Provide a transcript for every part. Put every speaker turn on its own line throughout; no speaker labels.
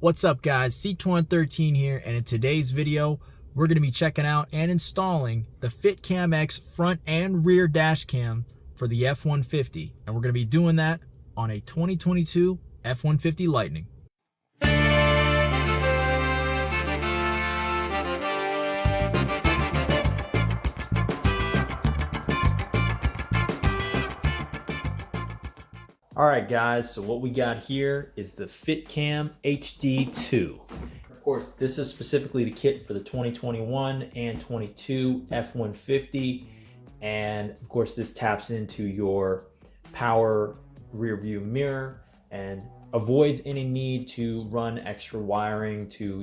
What's up guys, C2113 here, and in today's video we're going to be checking out and installing the FitCamX front and rear dash cam for the F150, and we're going to be doing that on a 2022 F150 Lightning. Alright guys, so what we got here is the FitCam HD2. Of course, this is specifically the kit for the 2021 and 22 F150, and of course this taps into your power rear view mirror and avoids any need to run extra wiring to,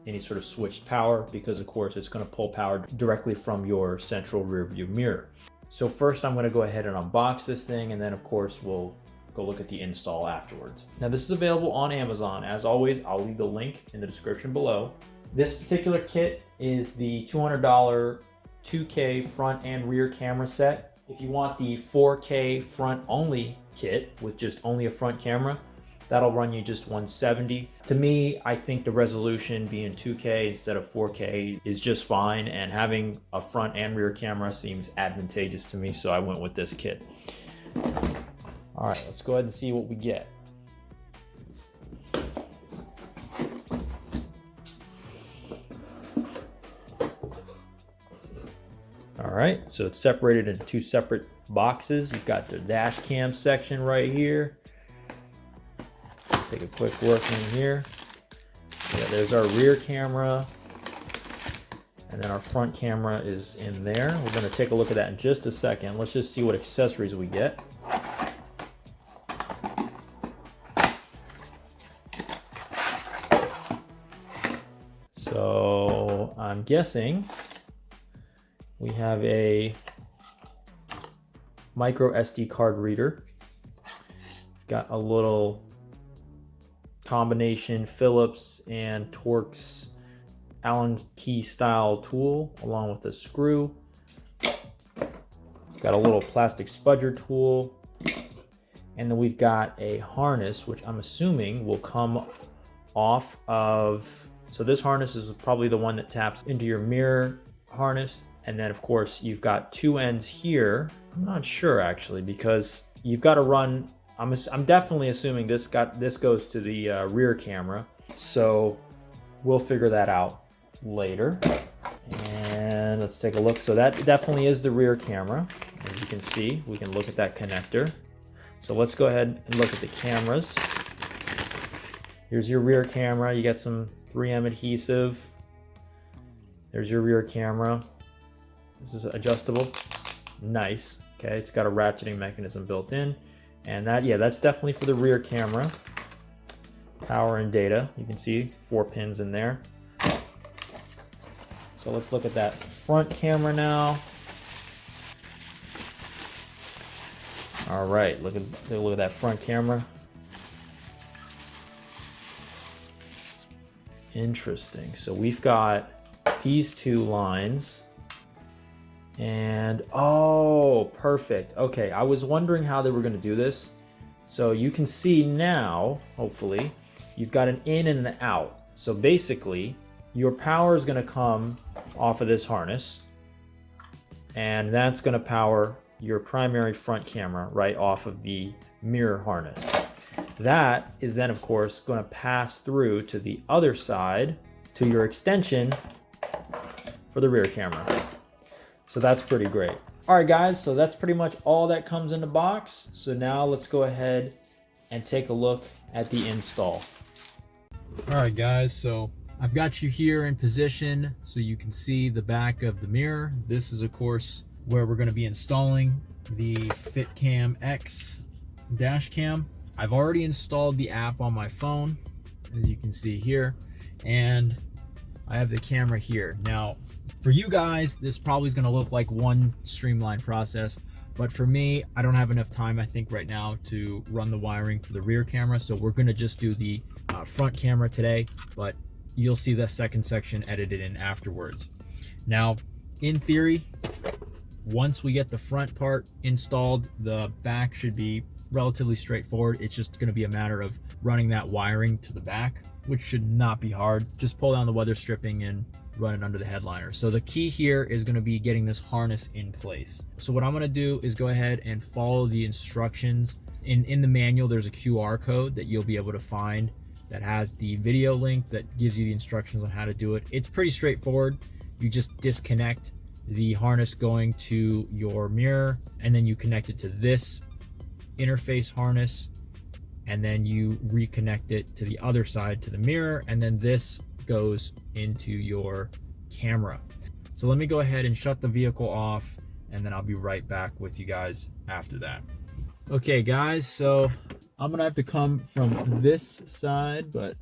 any sort of switched power, because of course it's going to pull power directly from your central rear view mirror. So first I'm going to go ahead and unbox this thing, and then of course we'll go look at the install afterwards. Now this is available on Amazon. As always, I'll leave the link in the description below. This particular kit is the $200 2K front and rear camera set. If you want the 4K front only kit with just only a front camera, that'll run you just $170. To me, I think the resolution being 2K instead of 4K is just fine, and having a front and rear camera seems advantageous to me, so I went with this kit. All right, let's go ahead and see what we get. All right, so it's separated into two separate boxes. You've got the dash cam section right here. Take a quick look in here. Yeah, there's our rear camera, and then our front camera is in there. We're gonna take a look at that in just a second. Let's just see what accessories we get. So I'm guessing we have a micro SD card reader. We've got a little combination Phillips and Torx Allen key style tool along with a screw. We've got a little plastic spudger tool, and then we've got a harness, which I'm assuming will come off of. So this harness is probably the one that taps into your mirror harness. And then of course you've got two ends here. I'm not sure actually, because you've got to run, I'm definitely assuming this goes to the rear camera. So we'll figure that out later. And let's take a look. So that definitely is the rear camera. As you can see, we can look at that connector. So let's go ahead and look at the cameras. Here's your rear camera. You got some 3M adhesive. There's your rear camera. This is adjustable. Nice. Okay, it's got a ratcheting mechanism built in. And that's definitely for the rear camera. Power and data. You can see 4 pins in there. So let's look at that front camera now. All right, take a look at that front camera. Interesting. So we've got these two lines, and oh, perfect. Okay, I was wondering how they were going to do this. So you can see now, hopefully, you've got an in and an out. So basically, your power is going to come off of this harness, and that's going to power your primary front camera right off of the mirror harness. That is then, of course, going to pass through to the other side to your extension for the rear camera. So that's pretty great. All right, guys, so that's pretty much all that comes in the box. So now let's go ahead and take a look at the install. All right, guys, so I've got you here in position so you can see the back of the mirror. This is, of course, where we're going to be installing the FitCamX dash cam. I've already installed the app on my phone, as you can see here, and I have the camera here. Now, for you guys, this probably is going to look like one streamlined process, but for me, I don't have enough time, I think, right now to run the wiring for the rear camera, so we're going to just do the front camera today, but you'll see the second section edited in afterwards. Now, in theory, once we get the front part installed, the back should be relatively straightforward. It's just going to be a matter of running that wiring to the back, which should not be hard. Just pull down the weather stripping and run it under the headliner. So the key here is going to be getting this harness in place. So what I'm going to do is go ahead and follow the instructions. In the manual, there's a QR code that you'll be able to find that has the video link that gives you the instructions on how to do it. It's pretty straightforward. You just disconnect the harness going to your mirror, and then you connect it to this interface harness, and then you reconnect it to the other side to the mirror, and then this goes into your camera. So let me go ahead and shut the vehicle off, and then I'll be right back with you guys after that. Okay guys, so I'm gonna have to come from this side, but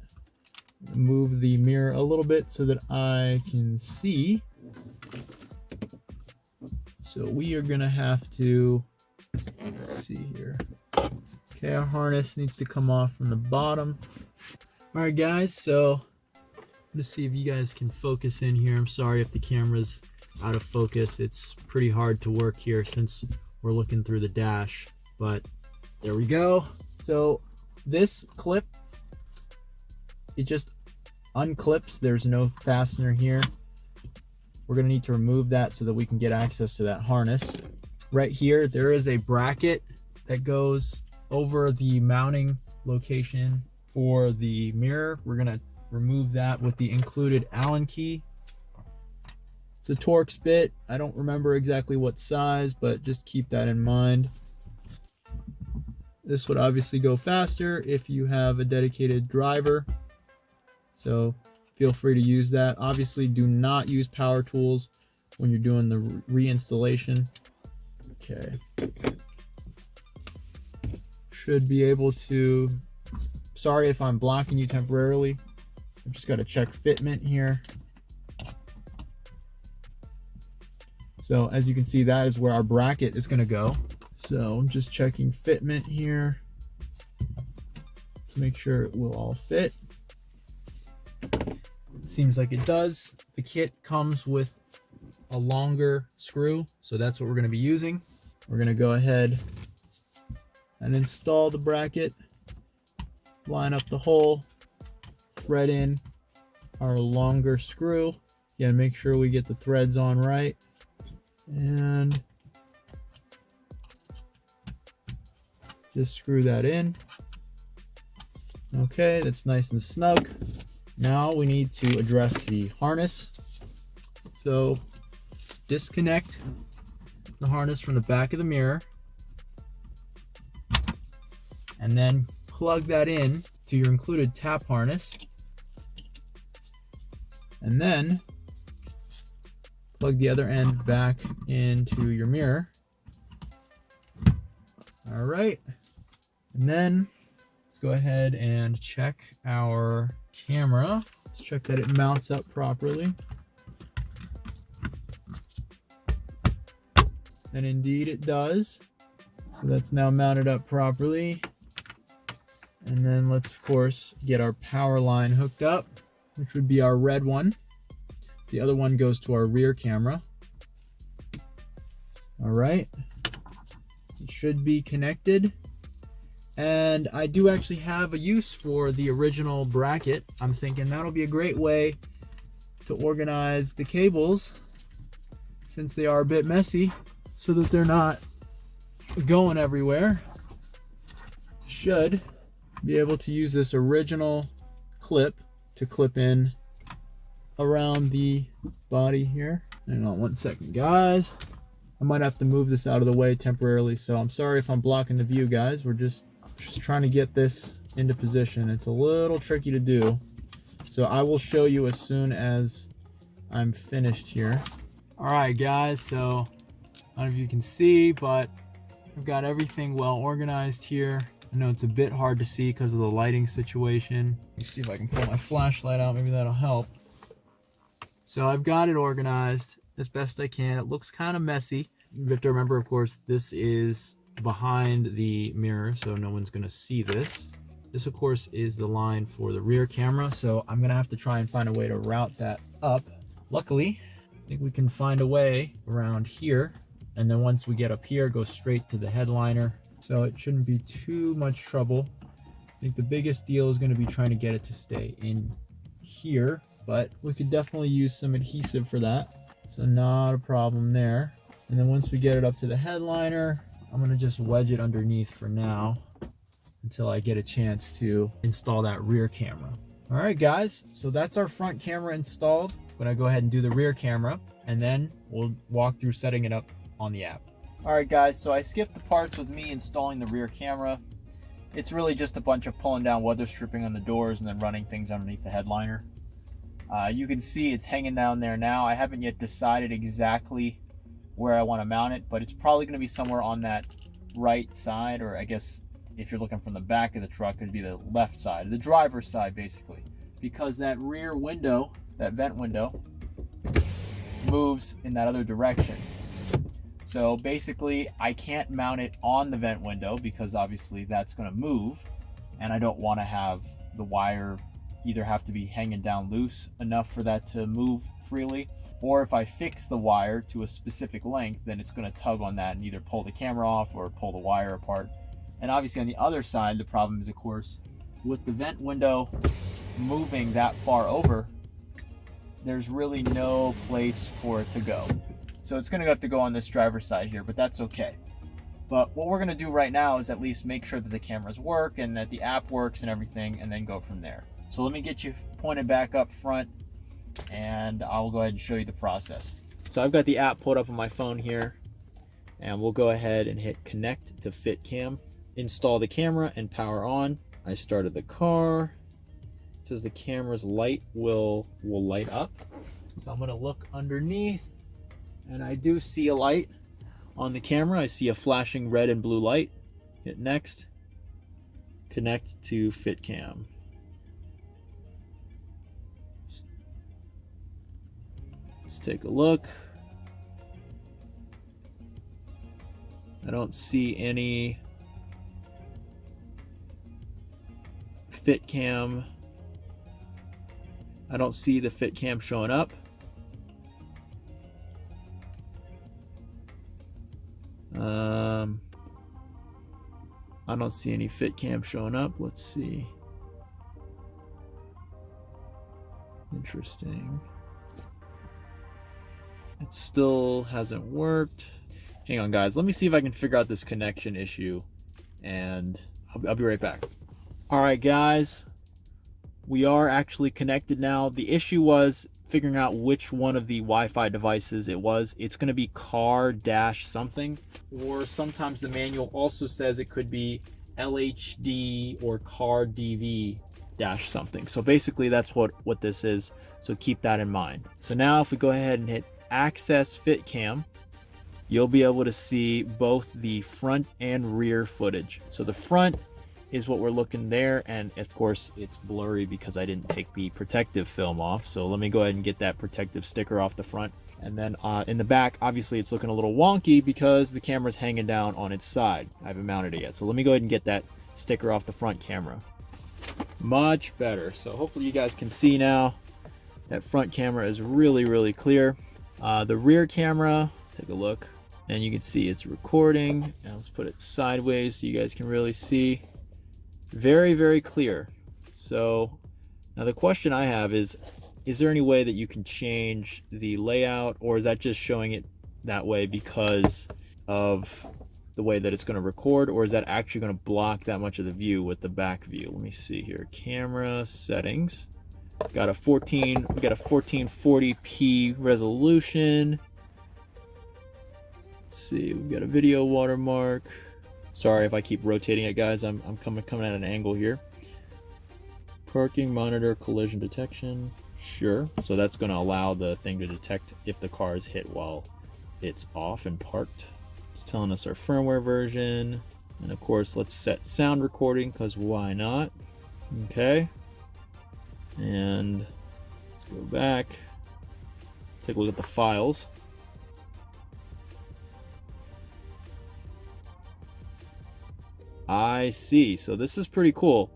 move the mirror a little bit so that I can see. So we are gonna have to, let's see here. Okay, our harness needs to come off from the bottom. All right guys, so let's see if you guys can focus in here. I'm sorry if the camera's out of focus. It's pretty hard to work here since we're looking through the dash, but there we go. So this clip, it just unclips. There's no fastener here. We're gonna need to remove that so that we can get access to that harness. Right here, there is a bracket that goes over the mounting location for the mirror. We're gonna remove that with the included Allen key. It's a Torx bit. I don't remember exactly what size, but just keep that in mind. This would obviously go faster if you have a dedicated driver, so feel free to use that. Obviously, do not use power tools when you're doing the reinstallation. Okay. Should be able to, sorry if I'm blocking you temporarily. I've just got to check fitment here. So as you can see, that is where our bracket is going to go. So I'm just checking fitment here to make sure it will all fit. It seems like it does. The kit comes with a longer screw, so that's what we're going to be using. We're going to go ahead and install the bracket, line up the hole, thread in our longer screw. Again, make sure we get the threads on right, and just screw that in. Okay, that's nice and snug. Now we need to address the harness. So disconnect the harness from the back of the mirror, and then plug that in to your included tap harness, and then plug the other end back into your mirror. All right, and then let's go ahead and check our camera. Let's check that it mounts up properly. And indeed it does. So that's now mounted up properly. And then let's of course get our power line hooked up, which would be our red one. The other one goes to our rear camera. All right, it should be connected. And I do actually have a use for the original bracket. I'm thinking that'll be a great way to organize the cables, since they are a bit messy, so that they're not going everywhere. Should be able to use this original clip to clip in around the body here. Hang on one second, guys. I might have to move this out of the way temporarily, so I'm sorry if I'm blocking the view, guys. We're just trying to get this into position. It's a little tricky to do, so I will show you as soon as I'm finished here. All right, guys, so I don't know if you can see, but I've got everything well organized here. I know it's a bit hard to see because of the lighting situation. Let me see if I can pull my flashlight out. Maybe that'll help. So I've got it organized as best I can. It looks kind of messy. You have to remember, of course, this is behind the mirror, so no one's going to see this. This, of course, is the line for the rear camera, so I'm going to have to try and find a way to route that up. Luckily, I think we can find a way around here, and then once we get up here, go straight to the headliner. so it shouldn't be too much trouble. I think the biggest deal is going to be trying to get it to stay in here, but we could definitely use some adhesive for that, so not a problem there. And then once we get it up to the headliner, I'm going to just wedge it underneath for now until I get a chance to install that rear camera. All right, guys, so that's our front camera installed. I'm going to go ahead and do the rear camera, and then we'll walk through setting it up on the app. All right, guys, so I skipped the parts with me installing the rear camera. It's really just a bunch of pulling down weather stripping on the doors and then running things underneath the headliner. You can see it's hanging down there now. I haven't yet decided exactly where I want to mount it, but it's probably going to be somewhere on that right side, or I guess if you're looking from the back of the truck, it'd be the left side, the driver's side basically, because that rear window, that vent window, moves in that other direction. So basically I can't mount it on the vent window because obviously that's going to move, and I don't want to have the wire either have to be hanging down loose enough for that to move freely, or if I fix the wire to a specific length, then it's going to tug on that and either pull the camera off or pull the wire apart. And obviously on the other side, the problem is, of course, with the vent window moving that far over, there's really no place for it to go. So it's going to have to go on this driver's side here, but that's okay. But what we're going to do right now is at least make sure that the cameras work and that the app works and everything, and then go from there. So let me get you pointed back up front, and I'll go ahead and show you the process. So I've got the app pulled up on my phone here, and we'll go ahead and hit connect to FitCam. Install the camera and power on. I started the car. It says the camera's light will light up. So I'm gonna look underneath, and I do see a light on the camera. I see a flashing red and blue light. Hit next. Connect to FitCam. Let's take a look. I don't see any FitCam. I don't see the FitCam showing up. I don't see any FitCam showing up. Let's see. Interesting. It still hasn't worked. Hang on, guys. Let me see if I can figure out this connection issue, and I'll be right back. All right, guys. We are actually connected now. The issue was figuring out which one of the Wi-Fi devices it was. It's going to be car dash something, or sometimes the manual also says it could be LHD or car DV dash something. So basically that's what this is. So keep that in mind. So now if we go ahead and hit access FitCam, you'll be able to see both the front and rear footage. So the front is what we're looking there, and of course it's blurry because I didn't take the protective film off. So let me go ahead and get that protective sticker off the front. And then in the back, obviously it's looking a little wonky because the camera's hanging down on its side. I haven't mounted it yet. So let me go ahead and get that sticker off the front camera. Much better. So hopefully you guys can see now that front camera is really, really clear. The rear camera, take a look, and you can see it's recording. Now let's put it sideways so you guys can really see. Very, very clear. So now the question I have is there any way that you can change the layout, or is that just showing it that way because of the way that it's going to record, or is that actually going to block that much of the view with the back view? Let me see here. Camera settings. We got a 1440p resolution. Let's see, we've got a video watermark. Sorry if I keep rotating it, guys. I'm coming at an angle here. Parking monitor collision detection. Sure. So that's going to allow the thing to detect if the car is hit while it's off and parked. It's telling us our firmware version. And of course, let's set sound recording, because why not? Okay. And let's go back. Take a look at the files. I see. So this is pretty cool.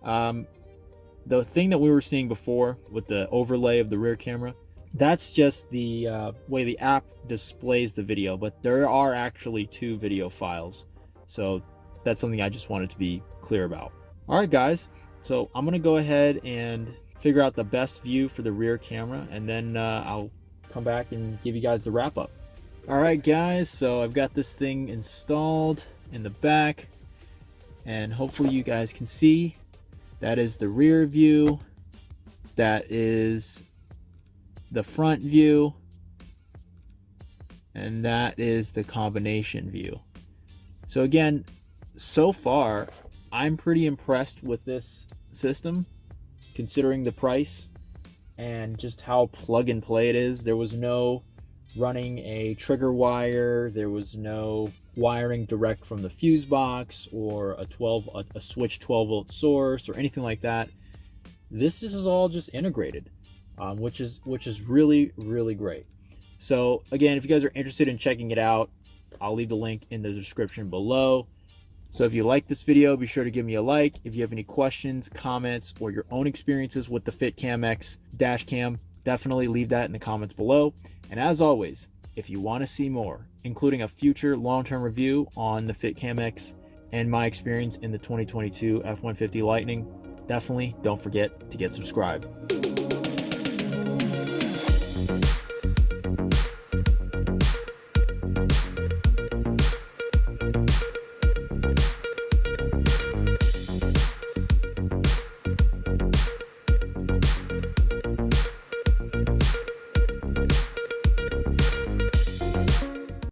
The thing that we were seeing before with the overlay of the rear camera, that's just the way the app displays the video, but there are actually two video files. So that's something I just wanted to be clear about. All right, guys. So I'm gonna go ahead and figure out the best view for the rear camera, and then I'll come back and give you guys the wrap up. All right, guys. So I've got this thing installed in the back, and hopefully you guys can see that is the rear view. That is the front view, and that is the combination view. So again, so far I'm pretty impressed with this system, considering the price and just how plug and play it is. There was no running a trigger wire, there was no wiring direct from the fuse box or a switch 12-volt source or anything like that. This is all just integrated, which is really, really great. So again, if you guys are interested in checking it out, I'll leave the link in the description below. So if you like this video, be sure to give me a like. If you have any questions, comments, or your own experiences with the FitCamX Dashcam, definitely leave that in the comments below. And as always, if you want to see more, including a future long-term review on the FitCamX and my experience in the 2022 F150 Lightning, definitely don't forget to get subscribed.